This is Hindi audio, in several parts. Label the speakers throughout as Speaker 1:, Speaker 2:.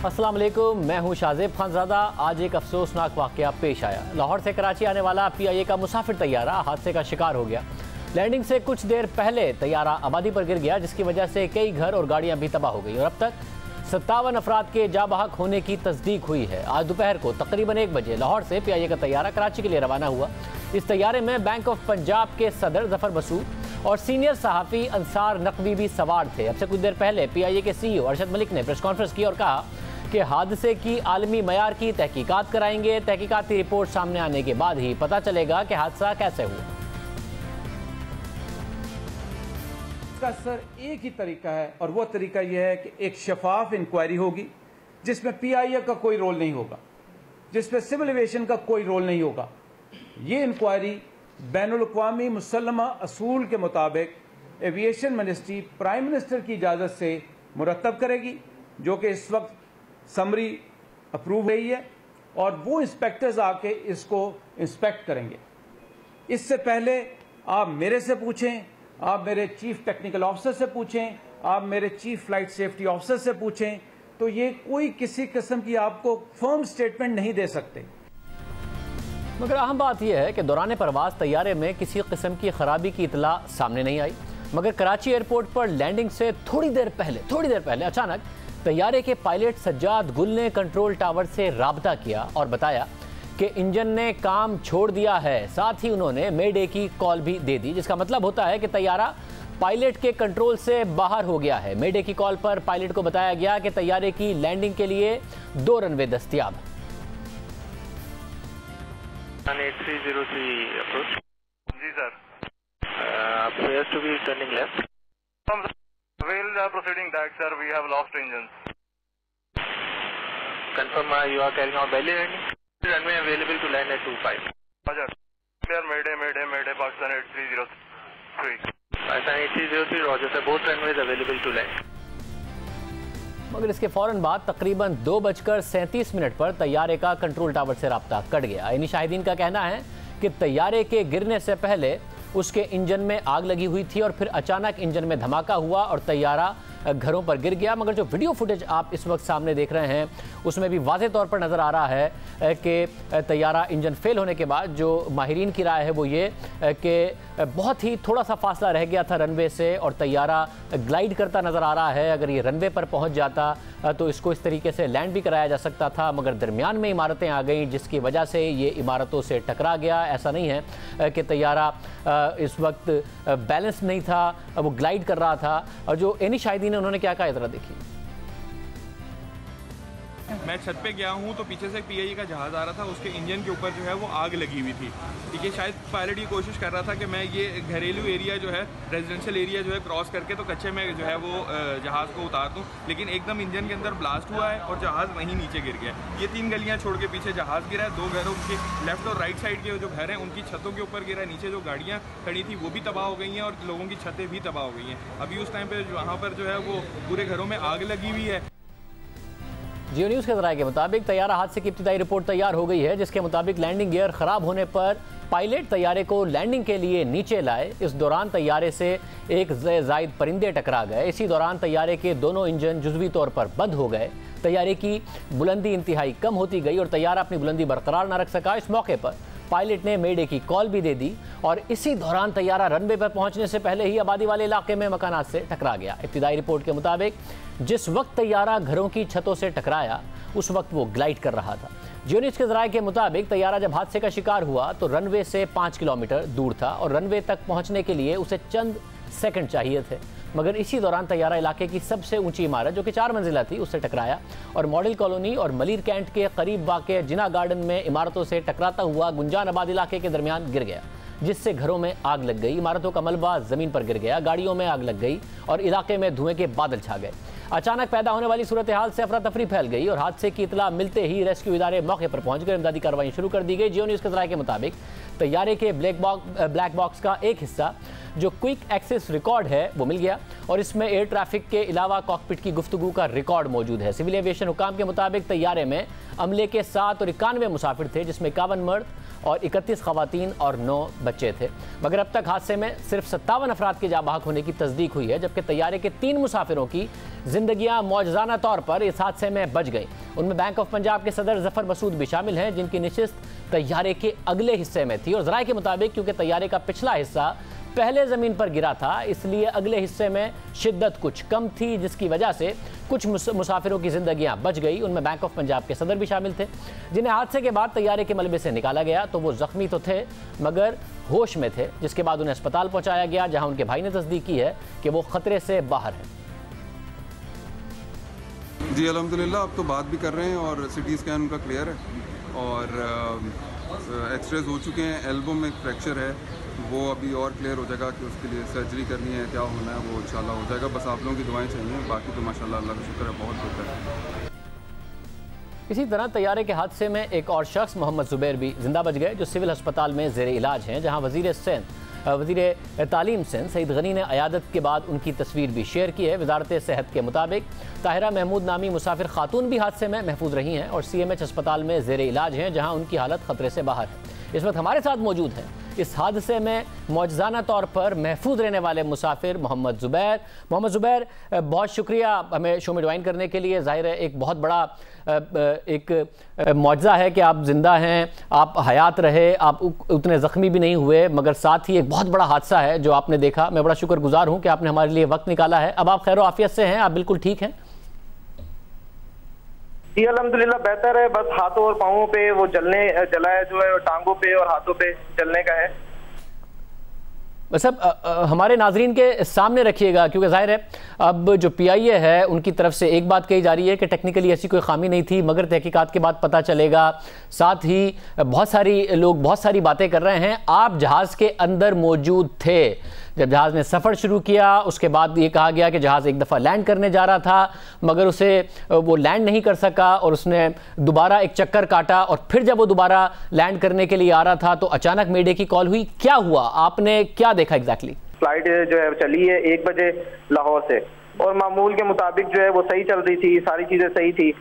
Speaker 1: अस्सलाम वालेकुम, मैं हूं शाज़ेब खानज़ादा। आज एक अफसोसनाक वाक़या पेश आया। लाहौर से कराची आने वाला PIA का मुसाफिर तैयारा हादसे का शिकार हो गया। लैंडिंग से कुछ देर पहले तैयारा आबादी पर गिर गया, जिसकी वजह से कई घर और गाड़ियां भी तबाह हो गई और अब तक 57 अफराद के जाबहक होने की तस्दीक हुई है। आज दोपहर को तकरीबन 1 बजे लाहौर से PIA का तैयारा कराची के लिए रवाना हुआ। इस तैयारे में बैंक ऑफ पंजाब के सदर जफर बसू और सीनियर सहाफ़ी अंसार नकवी भी सवार थे। अब से कुछ देर पहले PIA के CEO अरशद मलिक ने प्रेस कॉन्फ्रेंस की और कहा कि हादसे की आलमी मयार की तहकीकात कराएंगे। तहकीकाती रिपोर्ट सामने आने के बाद ही पता चलेगा कि हादसा कैसे हुआ।
Speaker 2: इसका सर एक ही तरीका है और वो तरीका यह है कि एक शफाफ इंक्वायरी होगी जिसमें PIA का कोई रोल नहीं होगा, जिसमें सिविल एविएशन का कोई रोल नहीं होगा। ये इंक्वायरी बैनुल-अक़वामी मुसल्लमा असूल के मुताबिक एविएशन मिनिस्ट्री प्राइम मिनिस्टर की इजाज़त से मुरतब करेगी, जो कि इस वक्त समरी अप्रूव रही है और वो इंस्पेक्टर्स आके इसको इंस्पेक्ट करेंगे। इससे पहले आप मेरे से पूछें, आप मेरे चीफ टेक्निकल ऑफिसर से पूछें, आप मेरे चीफ फ्लाइट सेफ्टी ऑफिसर से पूछें, तो ये कोई किसी किस्म की आपको फर्म स्टेटमेंट नहीं दे सकते।
Speaker 1: मगर अहम बात यह है कि दौरान परवाज तैयारे में किसी किस्म की खराबी की इतला सामने नहीं आई, मगर कराची एयरपोर्ट पर लैंडिंग से थोड़ी देर पहले अचानक तैयारे के पायलट सज्जाद गुल ने कंट्रोल टावर से राब्ता किया और बताया कि इंजन ने काम छोड़ दिया है। साथ ही उन्होंने मेडे की कॉल भी दे दी, जिसका मतलब होता है कि तैयारा पायलट के कंट्रोल से बाहर हो गया है। मेडे की कॉल पर पायलट को बताया गया कि तैयारे की लैंडिंग के लिए 2 रनवे दस्तयाब हैं।
Speaker 3: 8303 approach.
Speaker 4: जी sir.
Speaker 3: Appears to be turning left.
Speaker 4: We'll proceeding that sir. We have lost engines.
Speaker 3: Confirm you are carrying out belly landing. Runway available to land at 25.
Speaker 4: Roger. Sir, Mayday, Pakistan 8303.
Speaker 3: Pakistan 8303, Roger sir. Both runways available to land.
Speaker 1: मगर इसके फौरन बाद तकरीबन 2:37 पर तैयारे का कंट्रोल टावर से राब्ता कट गया। इन्हीं शाहिदीन का कहना है कि तैयारे के गिरने से पहले उसके इंजन में आग लगी हुई थी और फिर अचानक इंजन में धमाका हुआ और तैयारा घरों पर गिर गया। मगर जो वीडियो फुटेज आप इस वक्त सामने देख रहे हैं उसमें भी वाज़ेह तौर पर नज़र आ रहा है कि तैयारा इंजन फेल होने के बाद जो माहिरीन की राय है वो ये कि बहुत ही थोड़ा सा फासला रह गया था रनवे से और तैयारा ग्लाइड करता नज़र आ रहा है। अगर ये रनवे पर पहुंच जाता तो इसको इस तरीके से लैंड भी कराया जा सकता था, मगर दरमियान में इमारतें आ गईं जिसकी वजह से ये इमारतों से टकरा गया। ऐसा नहीं है कि तैयारा इस वक्त बैलेंस नहीं था, वो ग्लाइड कर रहा था। और जो एनी शाहिदीन है उन्होंने क्या कहा जरा देखिए।
Speaker 5: मैं छत पे गया हूँ तो पीछे से PIA का जहाज़ आ रहा था, उसके इंजन के ऊपर जो है वो आग लगी हुई थी। ठीक है, शायद पायलट ये कोशिश कर रहा था कि मैं ये घरेलू एरिया जो है, रेजिडेंशियल एरिया जो है क्रॉस करके तो कच्चे में जो है वो जहाज़ को उतार दूँ, लेकिन एकदम इंजन के अंदर ब्लास्ट हुआ है और जहाज़ वहीं नीचे गिर गया। ये 3 गलियाँ छोड़ के पीछे जहाज़ गिरा है। 2 घरों के लेफ्ट और राइट साइड के जो घर हैं उनकी छतों के ऊपर गिरा है। नीचे जो गाड़ियाँ खड़ी थी वो भी तबाह हो गई हैं और लोगों की छतें भी तबाह हो गई हैं। अभी उस टाइम पर वहाँ पर जो है वो पूरे घरों में आग लगी हुई है।
Speaker 1: जियो न्यूज़ के ज़राए के मुताबिक तैयारा हादसे की इब्तिदाई रिपोर्ट तैयार हो गई है, जिसके मुताबिक लैंडिंग गियर ख़राब होने पर पायलट तैयारे को लैंडिंग के लिए नीचे लाए। इस दौरान तैयारे से एक ज़ायद परिंदे टकरा गए। इसी दौरान तैयारे के दोनों इंजन जुज़वी तौर पर बंद हो गए। तैयारे की बुलंदी इंतहाई कम होती गई और तैयारा अपनी बुलंदी बरकरार न रख सका। इस मौके पर पायलट ने मेडे की कॉल भी दे दी और इसी दौरान तैयारा रनवे पर पहुंचने से पहले ही आबादी वाले इलाके में मकानात से टकरा गया। इब्तिदाई रिपोर्ट के मुताबिक जिस वक्त तैयारा घरों की छतों से टकराया उस वक्त वो ग्लाइड कर रहा था। जियो न्यूज़ के ज़राए के मुताबिक तैयारा जब हादसे का शिकार हुआ तो रनवे से 5 किलोमीटर दूर था और रनवे तक पहुंचने के लिए उसे चंद सेकंड चाहिए थे, मगर इसी दौरान तैयारा इलाके की सबसे ऊंची इमारत जो कि 4 मंजिला थी उससे टकराया और मॉडल कॉलोनी और मलिर कैंट के करीब वाक़े जिना गार्डन में इमारतों से टकराता हुआ गुंजान आबाद इलाके के दरमियान गिर गया, जिससे घरों में आग लग गई। इमारतों का मलबा ज़मीन पर गिर गया, गाड़ियों में आग लग गई और इलाके में धुएं के बादल छा गए। अचानक पैदा होने वाली सूरत हाल से अफरा तफरी फैल गई और हादसे की इतला मिलते ही रेस्क्यू इदारे मौके पर पहुंच गए। इमदादी कार्रवाई शुरू कर दी गई। जियो न्यूज़ के ज़राए के मुताबिक तैयारे के ब्लैक बॉक्स का एक हिस्सा जो क्विक एक्सेस रिकॉर्ड है वो मिल गया और इसमें एयर ट्रैफिक के अलावा कॉकपिट की गुफ्तगू का रिकॉर्ड मौजूद है। सिविल एविएशन हुकाम के मुताबिक तैयारे में अमले के 7 और 91 मुसाफिर थे, जिसमें 51 मर्द और 31 खवातीन और 9 बच्चे थे। मगर अब तक हादसे में सिर्फ 57 अफराद के जाँ बहक होने की तस्दीक हुई है, जबकि तैयारे के 3 मुसाफिरों की जिंदगियां मौजज़ाना तौर पर इस हादसे में बच गई। उनमें बैंक ऑफ पंजाब के सदर जफर मसूद भी शामिल हैं, जिनकी नशिस्त तैयारे के अगले हिस्से में थी और ज़राए के मुताबिक क्योंकि तैयारे का पिछला हिस्सा पहले ज़मीन पर गिरा था, इसलिए अगले हिस्से में शिद्दत कुछ कम थी, जिसकी वजह से कुछ मुसाफिरों की ज़िंदगियां बच गई। उनमें बैंक ऑफ पंजाब के सदर भी शामिल थे, जिन्हें हादसे के बाद तैयारे के मलबे से निकाला गया तो वो ज़ख्मी तो थे मगर होश में थे, जिसके बाद उन्हें अस्पताल पहुंचाया गया, जहां उनके भाई ने तस्दीक की है कि वो ख़तरे से बाहर हैं।
Speaker 6: जी अल्हम्दुलिल्लाह, अब तो बात भी कर रहे हैं और सिटी स्कैन उनका क्लियर है और एक्सरेज हो चुके हैं। एल्बो में फ्रैक्चर है, वो अभी और क्लियर हो जाएगा कि उसके लिए सर्जरी करनी है, क्या होना है वो इंशाल्लाह हो जाएगा। बस आप लोगों की दुआएं चाहिए, बाकी तो माशाल्लाह अल्लाह का शुक्र है बहुत बेहतर है।
Speaker 1: इसी तरह तैयारे के हादसे में एक और शख्स मोहम्मद जुबैर भी जिंदा बच गए, जो सिविल अस्पताल में ज़ेर इलाज हैं, जहां वज़ीर तालीम सिंध सईद गनी ने अयादत के बाद उनकी तस्वीर भी शेयर की है। वजारत सेहत के मुताबिक ताहिरा महमूद नामी मुसाफिर खातून भी हादसे में महफूज रही हैं और CMH अस्पताल में ज़ेर इलाज हैं, जहां उनकी हालत ख़तरे से बाहर है। इस वक्त हमारे साथ मौजूद हैं इस हादसे में मौजज़ाना तौर पर महफूज रहने वाले मुसाफिर मोहम्मद ज़ुबैर। मोहम्मद ज़ुबैर, बहुत शुक्रिया हमें शो में ज्वाइन करने के लिए। ज़ाहिर है एक बहुत बड़ा एक मौजज़ा है कि आप ज़िंदा हैं, आप हयात रहे, आप उतने ज़ख्मी भी नहीं हुए, मगर साथ ही एक बहुत बड़ा हादसा है जो आपने देखा। मैं बड़ा शुक्रगुजार हूँ कि आपने हमारे लिए वक्त निकाला है। अब आप खैर आफियत से हैं, आप बिल्कुल ठीक हैं?
Speaker 7: जी अल्हम्दुलिल्लाह बेहतर है, बस हाथों और पाँवों पे वो जला है जो है, टांगों पे और हाथों पे जलने का है।
Speaker 1: बस अब हमारे नाजरीन के सामने रखिएगा, क्योंकि जाहिर है अब जो PIA है उनकी तरफ से एक बात कही जा रही है कि टेक्निकली ऐसी कोई खामी नहीं थी, मगर तहकीकात के बाद पता चलेगा। साथ ही बहुत सारी लोग बहुत सारी बातें कर रहे हैं। आप जहाज़ के अंदर मौजूद थे जब जहाज़ ने सफ़र शुरू किया, उसके बाद ये कहा गया कि जहाज़ एक दफ़ा लैंड करने जा रहा था मगर उसे वो लैंड नहीं कर सका और उसने दोबारा एक चक्कर काटा और फिर जब वो दोबारा लैंड करने के लिए आ रहा था तो अचानक मेडे की कॉल हुई। क्या हुआ, आपने क्या देखा एग्जैक्टली?
Speaker 7: फ्लाइट जो है चली है 1 बजे लाहौर से और मामूल के मुताबिक जो है वो सही चल रही थी, सारी चीज़ें सही थी।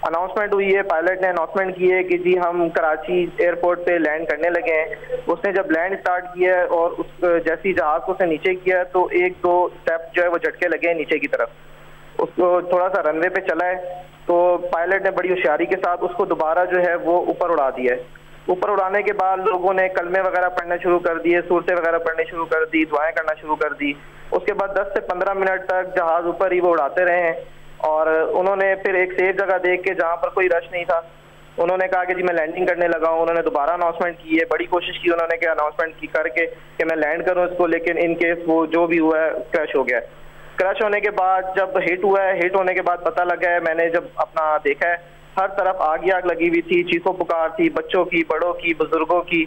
Speaker 7: अनाउंसमेंट हुई है, पायलट ने अनाउंसमेंट की है कि जी हम कराची एयरपोर्ट पे लैंड करने लगे हैं। उसने जब लैंड स्टार्ट किया और उस जैसी जहाज को उसने नीचे किया तो 1-2 स्टेप जो है वो झटके लगे नीचे की तरफ। उसको थोड़ा सा रनवे पे चला है तो पायलट ने बड़ी होशियारी के साथ उसको दोबारा जो है वो ऊपर उड़ा दिया है। ऊपर उड़ाने के बाद लोगों ने कलमे वगैरह पढ़ने शुरू कर दिए, सूरतें वगैरह पढ़ने शुरू कर दी, दुआएं करना शुरू कर दी। उसके बाद 10 से 15 मिनट तक जहाज ऊपर ही वो उड़ाते रहे हैं और उन्होंने फिर एक सेफ जगह देख के जहाँ पर कोई रश नहीं था उन्होंने कहा कि जी मैं लैंडिंग करने लगा हूँ। उन्होंने दोबारा अनाउंसमेंट की है, बड़ी कोशिश की उन्होंने कि अनाउंसमेंट की करके कि मैं लैंड करूँ इसको, लेकिन इन केस वो जो भी हुआ है क्रैश हो गया। क्रैश होने के बाद जब हिट हुआ है, हिट होने के बाद पता लगा है, मैंने जब अपना देखा है हर तरफ आग ही आग लगी हुई थी, चीखों पुकार थी, बच्चों की, बड़ों की, बुजुर्गों की।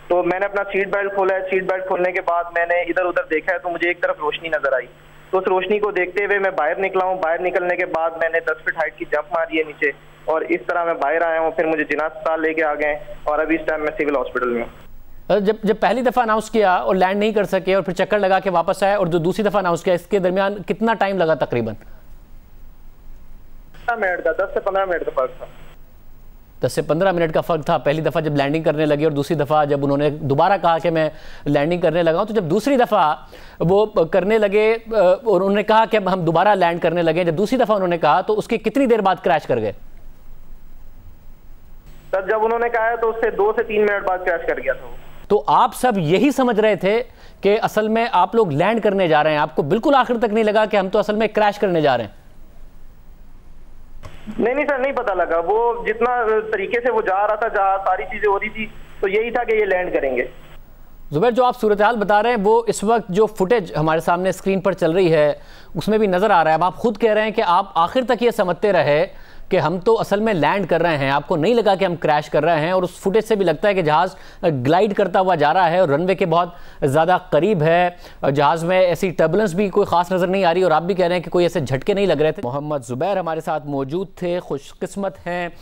Speaker 7: तो मैंने अपना सीट बेल्ट खोला है, सीट बेल्ट खोलने के बाद मैंने इधर उधर देखा है तो मुझे एक तरफ रोशनी नजर आई। तो उस रोशनी को देखते हुए मैं बाहर निकला हूँ। बाहर निकलने के बाद मैंने 10 फीट हाइट की जंप मारी है नीचे और इस तरह मैं बाहर आया हूँ। फिर मुझे जिना अस्पताल लेके आ गए और अभी इस टाइम मैं सिविल हॉस्पिटल में हूँ।
Speaker 1: जब पहली दफ़ा अनाउंस किया और लैंड नहीं कर सके और फिर चक्कर लगा के वापस आए और जो दूसरी दफ़ा अनाउंस किया, इसके दरमियान कितना टाइम लगा? तकरीबन
Speaker 7: 10 से 15 मिनट का फर्क था।
Speaker 1: 10 से 15 मिनट का फ़र्क था पहली दफ़ा जब लैंडिंग करने लगे और दूसरी दफ़ा जब उन्होंने दोबारा कहा कि मैं लैंडिंग करने लगा हूँ। तो जब दूसरी दफ़ा वो करने लगे और उन्होंने कहा कि हम दोबारा लैंड करने लगे, जब दूसरी दफ़ा उन्होंने कहा तो उसके कितनी देर बाद क्रैश कर गए?
Speaker 7: तब जब उन्होंने कहा तो उससे 2 से 3 मिनट बाद क्रैश कर गया था।
Speaker 1: तो आप सब यही समझ रहे थे कि असल में आप लोग लैंड करने जा रहे हैं, आपको बिल्कुल आखिर तक नहीं लगा कि हम तो असल में क्रैश करने जा रहे हैं?
Speaker 7: नहीं सर, नहीं पता लगा। वो जितना तरीके से वो जा रहा था, जहाँ सारी चीजें हो रही थी तो यही था कि ये लैंड करेंगे।
Speaker 1: जुबैर, जो आप सूरत हाल बता रहे हैं वो इस वक्त जो फुटेज हमारे सामने स्क्रीन पर चल रही है उसमें भी नजर आ रहा है। अब आप खुद कह रहे हैं कि आप आखिर तक ये समझते रहे कि हम तो असल में लैंड कर रहे हैं, आपको नहीं लगा कि हम क्रैश कर रहे हैं। और उस फुटेज से भी लगता है कि जहाज़ ग्लाइड करता हुआ जा रहा है और रनवे के बहुत ज़्यादा करीब है। जहाज़ में ऐसी टर्बुलेंस भी कोई ख़ास नज़र नहीं आ रही और आप भी कह रहे हैं कि कोई ऐसे झटके नहीं लग रहे थे। मोहम्मद ज़ुबैर हमारे साथ मौजूद थे, खुशकिस्मत हैं,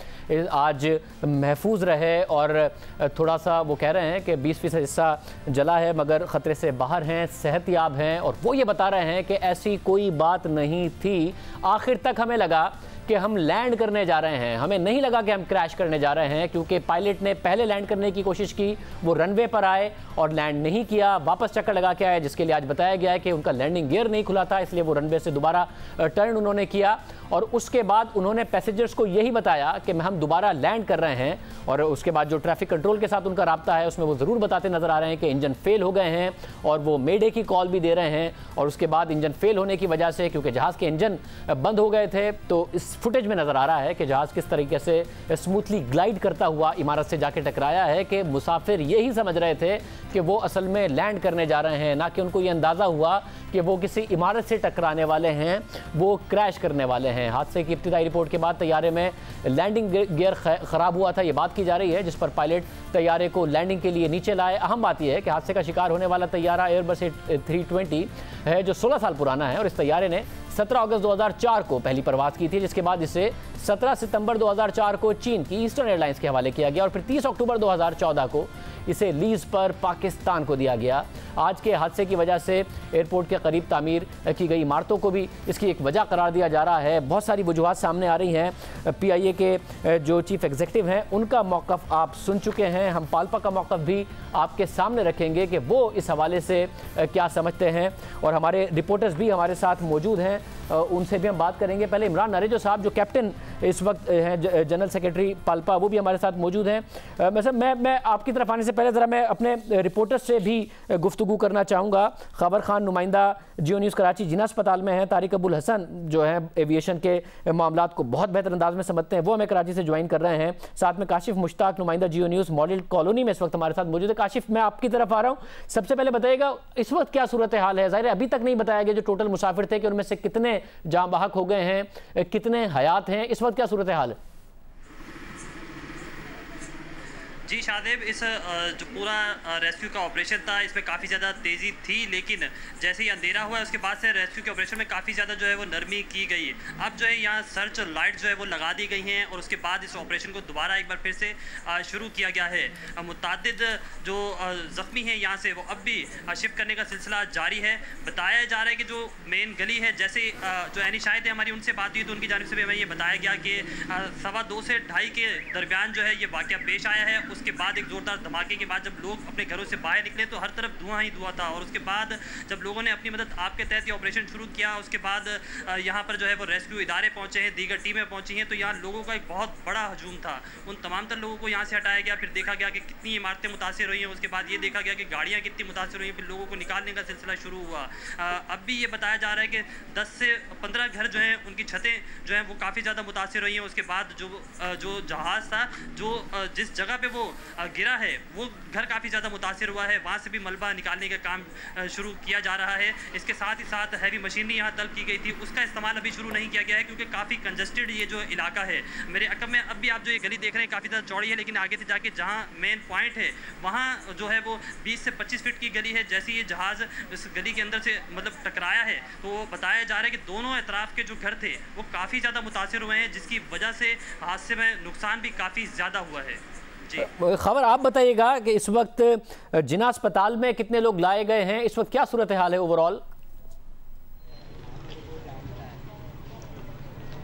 Speaker 1: आज महफूज रहे और थोड़ा सा वो कह रहे हैं कि 20% हिस्सा जला है मगर ख़तरे से बाहर हैं, सेहतयाब हैं। और वो ये बता रहे हैं कि ऐसी कोई बात नहीं थी। आखिर तक हमें लगा कि हम लैंड करने जा रहे हैं, हमें नहीं लगा कि हम क्रैश करने जा रहे हैं, क्योंकि पायलट ने पहले लैंड करने की कोशिश की, वो रनवे पर आए और लैंड नहीं किया, वापस चक्कर लगा के आए, जिसके लिए आज बताया गया है कि उनका लैंडिंग गियर नहीं खुला था, इसलिए वो रनवे से दोबारा टर्न उन्होंने किया। और उसके बाद उन्होंने पैसेंजर्स को यही बताया कि हम दोबारा लैंड कर रहे हैं, और उसके बाद जो ट्रैफिक कंट्रोल के साथ उनका राब्ता है उसमें वो ज़रूर बताते नजर आ रहे हैं कि इंजन फेल हो गए हैं, और वो मेडे की कॉल भी दे रहे हैं। और उसके बाद इंजन फेल होने की वजह से, क्योंकि जहाज़ के इंजन बंद हो गए थे, तो इस फुटेज में नज़र आ रहा है कि जहाज़ किस तरीके से स्मूथली ग्लाइड करता हुआ इमारत से जाके टकराया है कि मुसाफिर यही समझ रहे थे कि वो असल में लैंड करने जा रहे हैं, ना कि उनको ये अंदाज़ा हुआ कि वो किसी इमारत से टकराने वाले हैं, वो क्रैश करने वाले हैं। हादसे की इब्तिदाई रिपोर्ट के बाद तैयारे में लैंडिंग गियर ख़राब हुआ था, ये बात की जा रही है, जिस पर पायलट तैयारे को लैंडिंग के लिए नीचे लाए। अहम बात यह है कि हादसे का शिकार होने वाला तैयारा एयरबस 320 है, जो 16 साल पुराना है, और इस तैयारे ने 17 अगस्त 2004 को पहली परवाज़ की थी, जिसके बाद इसे 17 सितंबर 2004 को चीन की ईस्टर्न एयरलाइंस के हवाले किया गया, और फिर 30 अक्टूबर 2014 को इसे लीज पर पाकिस्तान को दिया गया। आज के हादसे की वजह से एयरपोर्ट के करीब तामीर की गई इमारतों को भी इसकी एक वजह करार दिया जा रहा है। बहुत सारी वजूहात सामने आ रही हैं। PIA के जो चीफ एग्जीक्यूटिव हैं उनका मौक़िफ़ आप सुन चुके हैं, हम पाल्पा का मौक़िफ़ भी आपके सामने रखेंगे कि वो इस हवाले से क्या समझते हैं, और हमारे रिपोर्टर्स भी हमारे साथ मौजूद हैं, उनसे भी हम बात करेंगे। पहले इमरान नरेजो साहब जो कैप्टन इस वक्त हैं, जनरल सेक्रेटरी पाल्पा, वो भी हमारे साथ मौजूद हैं। मैं आपकी तरफ आने से पहले ज़रा मैं अपने रिपोर्टर्स से भी गुफ्तगू करना चाहूँगा। खबर खान नुमाइंदा जियो न्यूज़ कराची जिना अस्पताल में हैं, तारिक अबुल हसन जो है एविएशन के मामलात को बहुत बेहतर अंदाज में समझते हैं, वो हमें कराची से ज्वाइन कर रहे हैं। साथ में काशिफ मुश्ताक नुमाइंदा जियो न्यूज़ मॉडल कॉलोनी में इस वक्त हमारे साथ मौजूद है। काशिफ, मैं आपकी तरफ आ रहा हूँ, सबसे पहले बताइएगा इस वक्त क्या सूरत हाल है? ज़ाहिर है अभी तक नहीं बताया गया जो टोटल मुसाफिर थे कि उनमें से कितने जाँ बहक हो गए हैं, कितने हयात हैं, इस वक्त क्या सूरत हाल है?
Speaker 8: जी शादेब, इस जो पूरा रेस्क्यू का ऑपरेशन था इसमें काफ़ी ज़्यादा तेज़ी थी, लेकिन जैसे ही अंधेरा हुआ उसके बाद से रेस्क्यू के ऑपरेशन में काफ़ी ज़्यादा जो है वो नरमी की गई है। अब जो है यहाँ सर्च लाइट जो है वो लगा दी गई हैं, और उसके बाद इस ऑपरेशन को दोबारा एक बार फिर से शुरू किया गया है। मुतअद्दिद जो ज़ख्मी हैं यहाँ से वो अब भी शिफ्ट करने का सिलसिला जारी है। बताया जा रहा है कि जो मेन गली है, जैसे जो एनी शाहिद है हमारी, उनसे बात हुई तो उनकी जानिब से भी हमें ये बताया गया कि 2:15 से 2:30 के दरमियान जो है ये वाक़या पेश आया है। उसके बाद एक ज़ोरदार धमाके के बाद जब लोग अपने घरों से बाहर निकले तो हर तरफ धुआं ही धुआं था, और उसके बाद जब लोगों ने अपनी मदद आपके तहत ये ऑपरेशन शुरू किया, उसके बाद यहाँ पर जो है वो रेस्क्यू इदारे पहुँचे हैं, दीगर टीमें पहुँची हैं, तो यहाँ लोगों का एक बहुत बड़ा हजूम था। उन तमाम तर लोगों को यहाँ से हटाया गया, फिर देखा गया कि कितनी इमारतें मुतासिर हुई हैं, उसके बाद ये देखा गया कि गाड़ियाँ कितनी मुतासिर हुई हैं, फिर लोगों को निकालने का सिलसिला शुरू हुआ। अब भी ये बताया जा रहा है कि 10 से 15 घर जो हैं उनकी छतें जो हैं वो काफ़ी ज़्यादा मुतासिर हुई हैं। उसके बाद जो जहाज़ था जो जिस जगह पे वो गिरा है वो घर काफ़ी ज़्यादा मुतासिर हुआ है, वहाँ से भी मलबा निकालने का काम शुरू किया जा रहा है। इसके साथ ही साथ हैवी मशीनरी यहाँ तलब की गई थी, उसका इस्तेमाल अभी शुरू नहीं किया गया है क्योंकि काफ़ी कंजस्टेड ये जो इलाका है। मेरे अकब में अब भी आप जो ये गली देख रहे हैं काफ़ी ज़्यादा चौड़ी है, लेकिन आगे से जाके जहाँ मेन पॉइंट है वहाँ जो है वो 20 से 25 फीट की गली है। जैसे ये जहाज़ इस गली के अंदर से मतलब टकराया है तो बताया जा रहा है कि दोनों अतराफ़ के जो घर थे वो काफ़ी ज़्यादा मुतासिर हुए हैं, जिसकी वजह से हादसे में नुकसान भी काफ़ी ज़्यादा हुआ है।
Speaker 1: खबर आप बताइएगा कि इस वक्त जिना अस्पताल में कितने लोग लाए गए हैं, इस वक्त क्या सूरत हाल है ओवरऑल?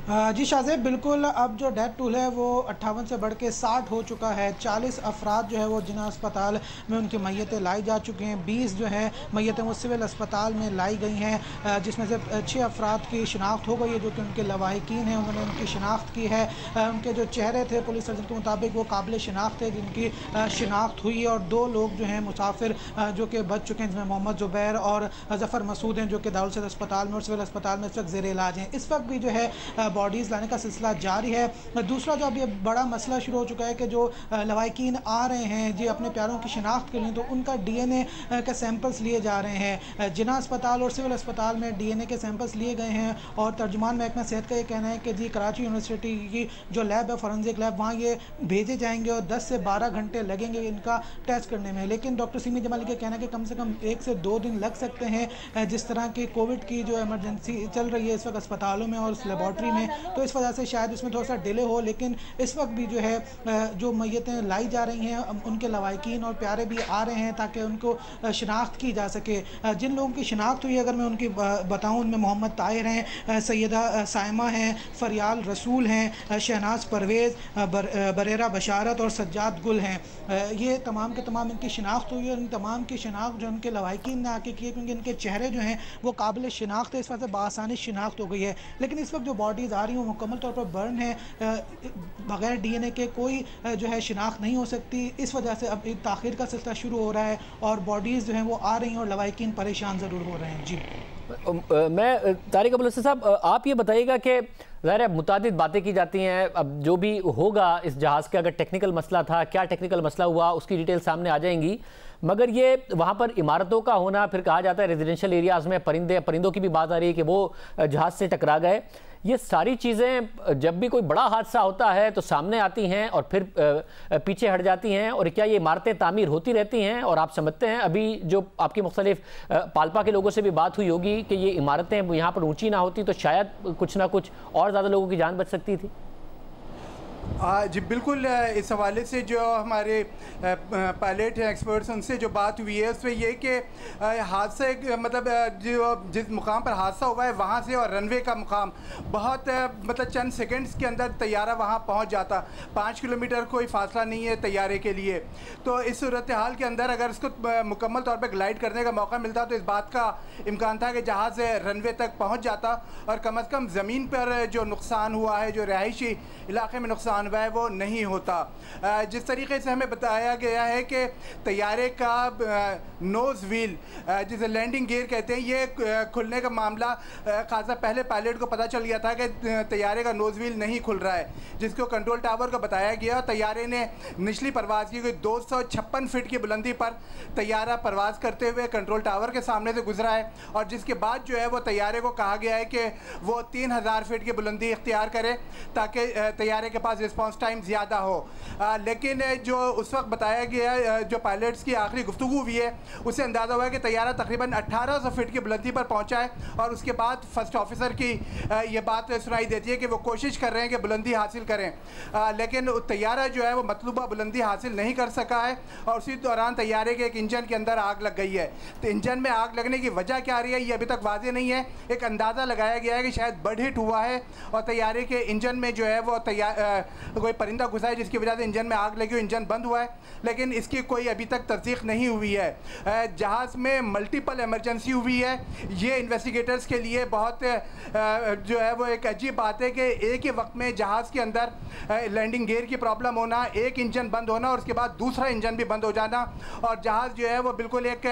Speaker 9: जी शाहजेब, बिल्कुल अब जो डेथ टूल है वो 58 से बढ़ के 60 हो चुका है। 40 अफराद जो है वो जिना अस्पताल में उनकी मैयतें लाई जा चुकी हैं। 20 जो है मैयतें वो सिविल अस्पताल में लाई गई हैं, जिसमें से 6 अफराद की शिनाख्त हो गई है जो कि उनके लवाहिकीन हैं, उन्होंने उनकी शिनाख्त की है। उनके जो चेहरे थे पुलिस सर्जन के मुताबिक वो काबिल शिनाख्त थे जिनकी शिनाख्त हुई है, और 2 लोग जो हैं मुसाफिर जो कि बच चुके हैं, जिसमें मोहम्मद ज़ुबैर और ज़फ़र मसूद हैं जो कि दारुल सैद अस्पताल में और सिविल अस्पताल में इस वक्त ज़ेर इलाज हैं। इस वक्त भी जो है बॉडीज़ लाने का सिलसिला जारी है। दूसरा जो अब ये बड़ा मसला शुरू हो चुका है कि जो लवाहिकीन आ रहे हैं जी अपने प्यारों की शिनाख्त के लिए, तो उनका DNA के सैंपल्स लिए जा रहे हैं। जिना अस्पताल और सिविल अस्पताल में DNA के सैंपल्स लिए गए हैं, और तर्जुमान महकमा सेहत का ये कहना है कि जी कराची यूनिवर्सिटी की जो लैब है फॉरेंसिक लैब, वहाँ ये भेजे जाएंगे और 10 से 12 घंटे लगेंगे इनका टेस्ट करने में। लेकिन डॉक्टर सिमी जमाली का कहना है कि कम से कम 1 से 2 दिन लग सकते हैं। जिस तरह की कोविड की जो इमरजेंसी चल रही है इस वक्त अस्पतालों में और उस लेबॉर्ट्री में, हैं, तो इस वजह से शायद इसमें थोड़ा सा डिले हो। लेकिन इस वक्त भी जो है जो मैयतें लाई जा रही हैं उनके लवाकिन और प्यारे भी आ रहे हैं ताकि उनको शिनाख्त की जा सके। जिन लोगों की शिनाख्त हुई अगर मैं उनकी बताऊँ, उनमें मोहम्मद ताहिर हैं, सैयदा साइमा हैं, फरियाल रसूल हैं, शहनाज परवेज़, बरेरा बशारत और सज्जाद गुल हैं। ये तमाम के तमाम इनकी शिनाख्त हुई है। इन तमाम की शिनाख्त जो उनके लवाकिन ने आके किए, क्योंकि इनके चेहरे जो हैं वो काबिल शिनाख्त है, इस वजह से बासानी शिनाख्त हो गई है। लेकिन इस वक्त जो बॉडीज़ आ रही हैं वो मुकम्मल तौर पर बर्न है, बगैर DNA के कोई जो है शिनाख्त नहीं हो सकती। इस वजह से अब ताख़ीर का सिलसिला शुरू हो रहा है और बॉडीज़ जो हैं वो आ रही हैं और लवाकिन परेशान ज़रूर हो रहे हैं। जी
Speaker 1: मैं तारिक अब्दुल लतीफ़ साहब, आप ये बताइएगा कि ज़ाहिर है मुतादिद बातें की जाती हैं, अब जो भी होगा इस जहाज़ का, अगर टेक्निकल मसला था, क्या टेक्निकल मसला हुआ, उसकी डिटेल सामने आ जाएंगी। मगर ये वहाँ पर इमारतों का होना, फिर कहा जाता है रेजिडेंशियल एरियाज़ में परिंदों की भी बात आ रही है कि वो जहाज़ से टकरा गए। ये सारी चीज़ें जब भी कोई बड़ा हादसा होता है तो सामने आती हैं और फिर पीछे हट जाती हैं, और क्या ये इमारतें तामीर होती रहती हैं? और आप समझते हैं अभी जो आपकी मुख्तलिफ पालपा के लोगों से भी बात हुई होगी कि ये इमारतें यहाँ पर ऊंची ना होती तो शायद कुछ ना कुछ और ज़्यादा लोगों की जान बच सकती थी।
Speaker 10: जी बिल्कुल, इस हवाले से जो हमारे पायलट हैं, एक्सपर्ट्स, उनसे जो बात हुई है उसमें ये कि हादसा मतलब जो जिस मुकाम पर हादसा हुआ है वहाँ से और रनवे का मुकाम बहुत मतलब चंद सेकंड्स के अंदर तैयारा वहाँ पहुँच जाता। 5 किलोमीटर कोई फासला नहीं है तैयारे के लिए। तो इस सूरत हाल के अंदर अगर इसको मुकम्मल तौर पर ग्लाइड करने का मौका मिलता तो इस बात का इम्कान था कि जहाज़ रनवे तक पहुँच जाता और कम अज़ कम ज़मीन पर जो नुकसान हुआ है, जो रहायशी इलाके में नुकसान हुआ है, वो नहीं होता। जिस तरीके से हमें बताया गया है कि तैयारे का नोज़ व्हील, जिसे लैंडिंग गियर कहते हैं, ये खुलने का मामला खासा पहले पायलट को पता चल गया था कि तैयारे का नोज़ व्हील नहीं खुल रहा है, जिसको कंट्रोल टावर को बताया गया। तैयारे ने निचली परवाज़ की, 256 फीट की बुलंदी पर तैयारा परवाज़ करते हुए कंट्रोल टावर के सामने से गुजरा है, और जिसके बाद जो है वो तैयारे को कहा गया है कि वो 3000 फीट की बुलंदी इख्तियार करे ताकि तैयारे के पास रिस्पॉन्स टाइम ज़्यादा हो। लेकिन जो उस वक्त बताया गया, जो पायलट्स की आखिरी गुफ्तगू हुई है, उससे अंदाज़ा हुआ है कि तैयारा तकरीबन 1800 फीट की बुलंदी पर पहुंचा है, और उसके बाद फर्स्ट ऑफिसर की ये बात सुनाई देती है कि वो कोशिश कर रहे हैं कि बुलंदी हासिल करें, लेकिन तैयारा जो है वो मतलूबा बुलंदी हासिल नहीं कर सका है, और उसी दौरान तैयारे के एक इंजन के अंदर आग लग गई है। तो इंजन में आग लगने की वजह क्या रही है ये अभी तक वाज़ेह नहीं है। एक अंदाज़ा लगाया गया है कि शायद बर्ड हिट हुआ है और तैयारे के इंजन में जो है वो कोई परिंदा घुसा है, जिसकी वजह से इंजन में आग लगी और इंजन बंद हुआ है, लेकिन इसकी कोई अभी तक तस्दीक नहीं हुई है। जहाज़ में मल्टीपल इमरजेंसी हुई है। ये इन्वेस्टिगेटर्स के लिए बहुत जो है वो एक अजीब बात है कि एक ही वक्त में जहाज़ के अंदर लैंडिंग गियर की प्रॉब्लम होना, एक इंजन बंद होना और उसके बाद दूसरा इंजन भी बंद हो जाना, और जहाज़ जो है वो बिल्कुल एक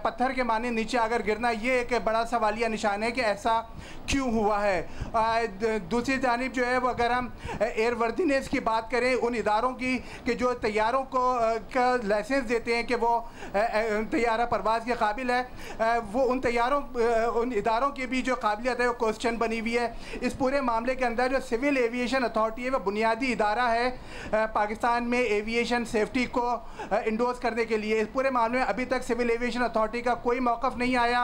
Speaker 10: पत्थर के माने नीचे आकर गिरना। ये एक बड़ा सवालिया निशान है कि ऐसा क्यों हुआ है। दूसरी जानिब जो है वो अगर हम एयरवर्दीनेस की बात करें उन इदारों की कि जो तैयारों को का लाइसेंस देते हैं कि वो तैयारा परवाज़ के काबिल है, वो उन इदारों की भी जो काबिलियत है वो क्वेश्चन बनी हुई है। इस पूरे मामले के अंदर जो सिविल एविएशन अथॉरिटी है वो बुनियादी इदारा है पाकिस्तान में एविएशन सेफ्टी को इंडोर्स करने के लिए। इस पूरे मामले में अभी तक सिविल एविएशन अथॉरिटी का कोई मौक़िफ़ नहीं आया।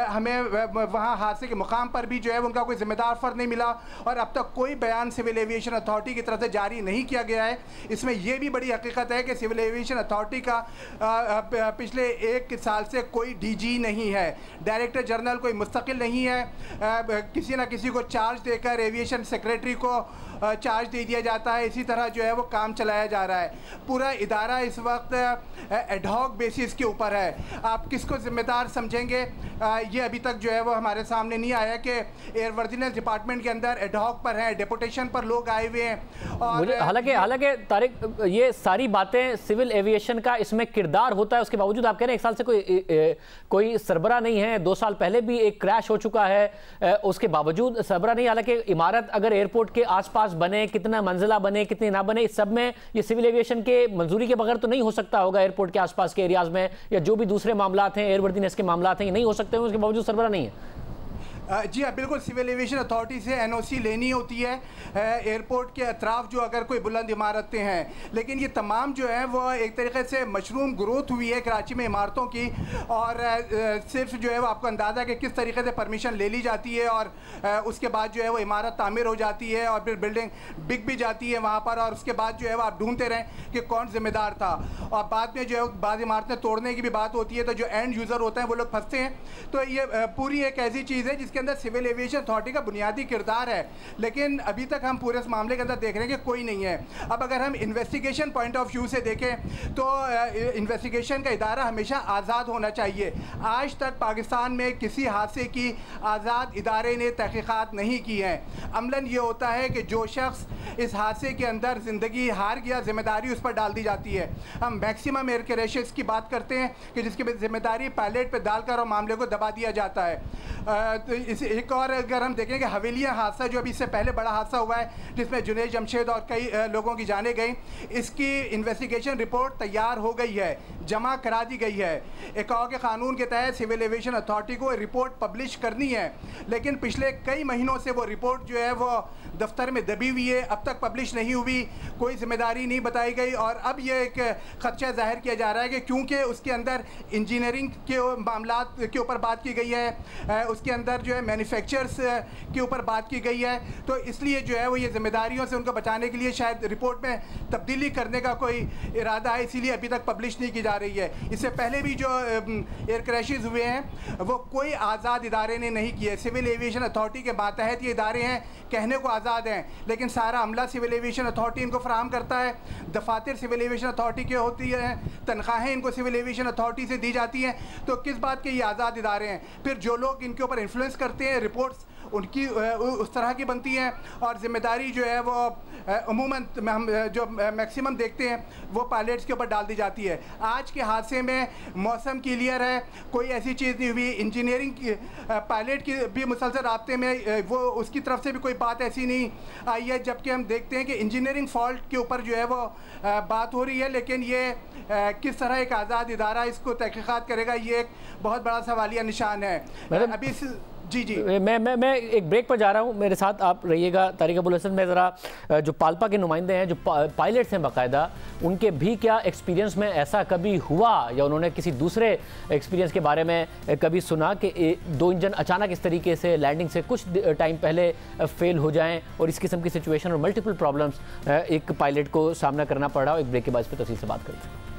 Speaker 10: हमें वहाँ हादसे के मुकाम पर भी जो है उनका कोई ज़िम्मेदार फ़र्द नहीं मिला, और अब तक कोई बयान सिविल एविएशन अथॉरिटी की तरफ से जारी नहीं किया गया है। इसमें यह भी बड़ी हकीकत है कि सिविल एविएशन अथॉरिटी का पिछले 1 साल से कोई DG नहीं है, डायरेक्टर जनरल कोई मुस्तकिल नहीं है। किसी न किसी को चार्ज देकर एविएशन सेक्रेटरी को चार्ज दे दिया जाता है। इसी तरह जो है वो काम चलाया जा रहा है। पूरा इदारा इस वक्त एडहॉक बेसिस के ऊपर है। आप किसको ज़िम्मेदार समझेंगे ये अभी तक जो है वो हमारे सामने नहीं आया कि एयरवर्दीनेस डिपार्टमेंट के अंदर एडहॉक पर हैं, डेपुटेशन पर लोग आए हुए हैं। और
Speaker 1: हालांकि तारिक, ये सारी बातें सिविल एविएशन का इसमें किरदार होता है, उसके बावजूद आप कह रहे हैं 1 साल से कोई सरबरा नहीं है। 2 साल पहले भी एक क्रैश हो चुका है, उसके बावजूद सरबरा नहीं। हालांकि इमारत अगर एयरपोर्ट के आसपास बने, कितना मंजिला बने, कितनी ना बने, इस सब में ये सिविल एविएशन के मंजूरी के बगैर तो नहीं हो सकता होगा। एयरपोर्ट के आसपास के एरियाज में या जो भी दूसरे मामला हैं, एयरवर्दीनेस के मामला हैं, ये नहीं हो सकते हैं, उसके बावजूद सरबरा नहीं है।
Speaker 10: जी हाँ, बिल्कुल। सिविल एविएशन अथॉरिटी से एनओसी लेनी होती है एयरपोर्ट के अतराफ जो अगर कोई बुलंद इमारतें हैं, लेकिन ये तमाम जो है वो एक तरीके से मशरूम ग्रोथ हुई है कराची में इमारतों की, और सिर्फ जो है वो आपको अंदाज़ा है कि किस तरीके से परमिशन ले ली जाती है और उसके बाद जो है वो इमारत तामीर हो जाती है और फिर बिल्डिंग बिक भी जाती है वहाँ पर, और उसके बाद जो है वो आप ढूंढते रहें कि कौन जिम्मेदार था, और बाद में जो है बाद इमारतें तोड़ने की भी बात होती है, तो जो एंड यूज़र होते हैं वो लोग फंसते हैं। तो ये पूरी एक ऐसी चीज़ है जिसके अंदर सिविल एविएशन अथॉरिटी का बुनियादी किरदार है, लेकिन अभी तक हम पूरे इस मामले के अंदर देख रहे हैं कि कोई नहीं है। अब अगर हम इन्वेस्टिगेशन पॉइंट ऑफ व्यू से देखें तो इन्वेस्टिगेशन का इदारा हमेशा आज़ाद होना चाहिए। आज तक पाकिस्तान में किसी हादसे की आज़ाद इदारे ने तहकीकात नहीं की हैं। अमलन ये होता है कि जो शख्स इस हादसे के अंदर ज़िंदगी हार गया, जिम्मेदारी उस पर डाल दी जाती है। हम मैक्सिमम एयर क्रैशेस की बात करते हैं कि जिसकी जिम्मेदारी पायलट पर डालकर और मामले को दबा दिया जाता है। तो इस एक और अगर हम देखें कि हवेलियाँ हादसा जो अभी इससे पहले बड़ा हादसा हुआ है जिसमें जुनैद जमशेद और कई लोगों की जानें गई, इसकी इन्वेस्टिगेशन रिपोर्ट तैयार हो गई है, जमा करा दी गई है। इकाओ के कानून के तहत सिविल एविएशन अथॉरिटी को रिपोर्ट पब्लिश करनी है, लेकिन पिछले कई महीनों से वो रिपोर्ट जो है वो दफ्तर में दबी हुई है, अब तक पब्लिश नहीं हुई, कोई जिम्मेदारी नहीं बताई गई। और अब ये एक खदशा जाहिर किया जा रहा है कि क्योंकि उसके अंदर इंजीनियरिंग के मामला के ऊपर बात की गई है, उसके अंदर जो है मैन्युफैक्चरर्स के ऊपर बात की गई है, तो इसलिए जो है वो ये जिम्मेदारियों से उनको बचाने के लिए शायद रिपोर्ट में तब्दीली करने का कोई इरादा है, इसीलिए अभी तक पब्लिश नहीं की जा रही है। इससे पहले भी जो एयर क्रैशेस हुए हैं वो कोई आज़ाद इदारे ने नहीं किए। सिविल एविएशन अथॉरिटी के मातहत ये इदारे हैं, कहने को आज़ाद हैं, लेकिन सारा अमला सिविल एविएशन अथॉरिटी इनको फराहम करता है, दफातर सिविल एविएशन अथॉरिटी के होती हैं, तनख्वाहें इनको सिविल एविएशन अथॉरिटी से दी जाती हैं, तो किस बात के ये आज़ाद इदारे हैं? फिर जो लोग इनके ऊपर इन्फ्लुएंस करते हैं, रिपोर्ट्स उनकी उस तरह की बनती हैं, और ज़िम्मेदारी जो है वो अमूमन हम जो मैक्सिमम देखते हैं वो पायलट्स के ऊपर डाल दी जाती है। आज के हादसे में मौसम क्लियर है, कोई ऐसी चीज़ नहीं हुई, इंजीनियरिंग की पायलट की भी मुसलसल राब्ते में वो उसकी तरफ से भी कोई बात ऐसी नहीं आई है, जबकि हम देखते हैं कि इंजीनियरिंग फॉल्ट के ऊपर जो है वो बात हो रही है, लेकिन ये किस तरह एक आज़ाद इदारा इसको तहकीकात करेगा, ये एक बहुत बड़ा सवालिया निशान है। अभी जी
Speaker 1: मैं एक ब्रेक पर जा रहा हूं, मेरे साथ आप रहिएगा। तारिक अबुल हसन, मैं ज़रा जो पाल्पा के नुमाइंदे हैं, जो पायलट्स हैं बाकायदा, उनके भी क्या एक्सपीरियंस में ऐसा कभी हुआ या उन्होंने किसी दूसरे एक्सपीरियंस के बारे में कभी सुना कि दो इंजन अचानक इस तरीके से लैंडिंग से कुछ टाइम पहले फेल हो जाएं और इस किस्म की सिचुएशन और मल्टीपल प्रॉब्लम्स एक पायलट को सामना करना पड़ रहा हो? एक ब्रेक के बाद इस पर तफसील से बात करेंगे।